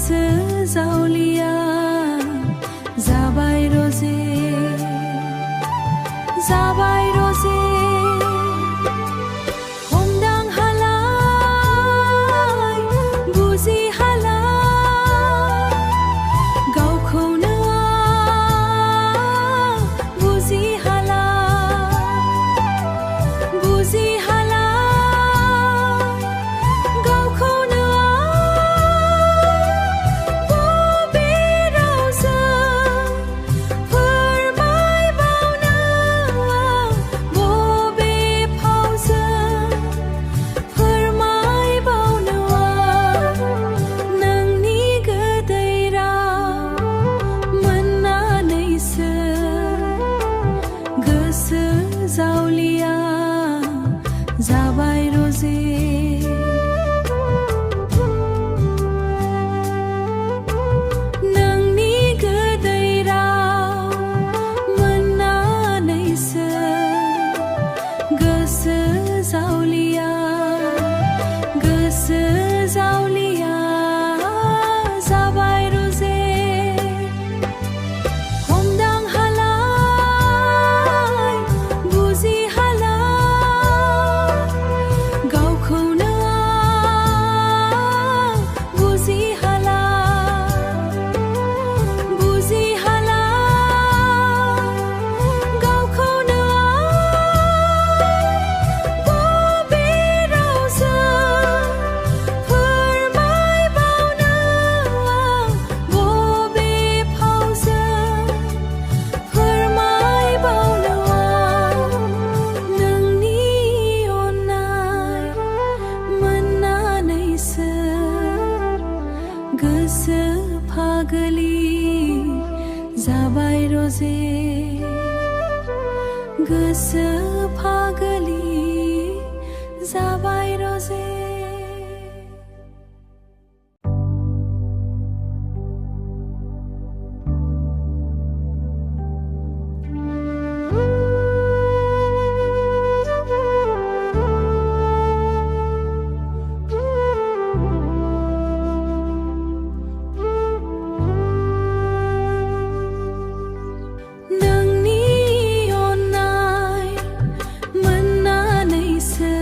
गोसो जावलिया जाबाय रजे जाबाय रजे हमदां हालाय बुजि हाला गावखौनो बुजि हाला बुजि हाला गावखौनो बबे रावजों फोरमायबावनो बबे फावजों फोरमायबावनो नोंनि गोदै राव मोननानैसो गोसो जावलिया जाबाय रजे नोंनि गोदै राव मोननानैसो गोसो जावलिया जाबाय रजे हमदां हालाय बुजि हाला गावखौनो बुजि हाला बुजि हाला गावखौनो बबे रावजों फोरमायबावनो बबे फावजों फोरमायबावनो नोंनि अननाय मोननानैसो गोसो फागोलि जाबाय रजे गोसो फागोलि जाबाय रजे नोंनि अननाय मोननानैसो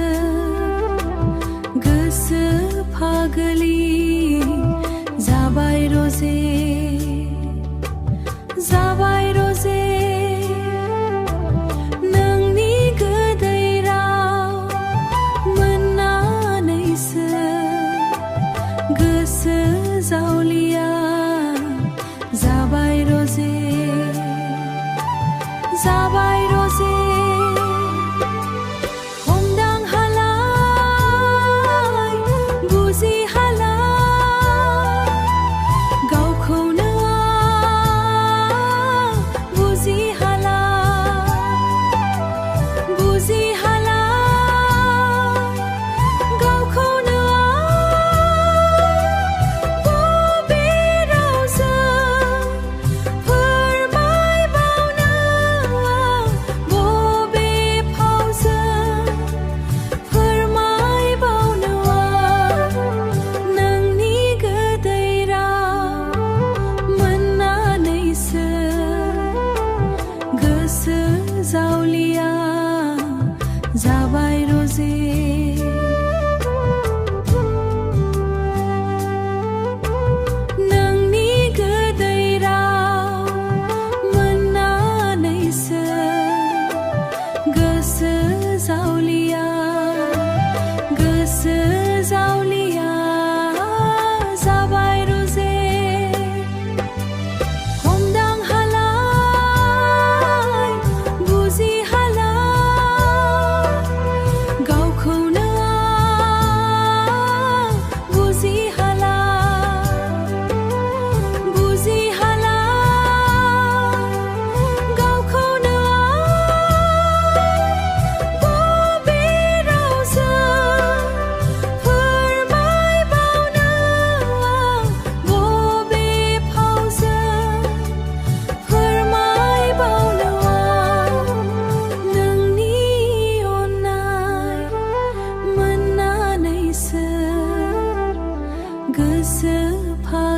गोसो फागोलि जाबाय रजे जाबाय रजे नोंनि गोदै राव मोननानैसो गोसो जावलिया जाबाय रजे जाबाय रजे हमदां हालाय बुजि हाला गावखौनो बुजि हाला बुजि हाला गावखौनो बबे रावजों फोरमायबावनो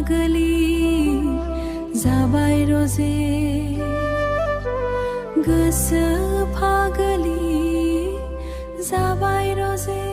फागलि जाबाय रजे गोसो फागलि जाबाय रजे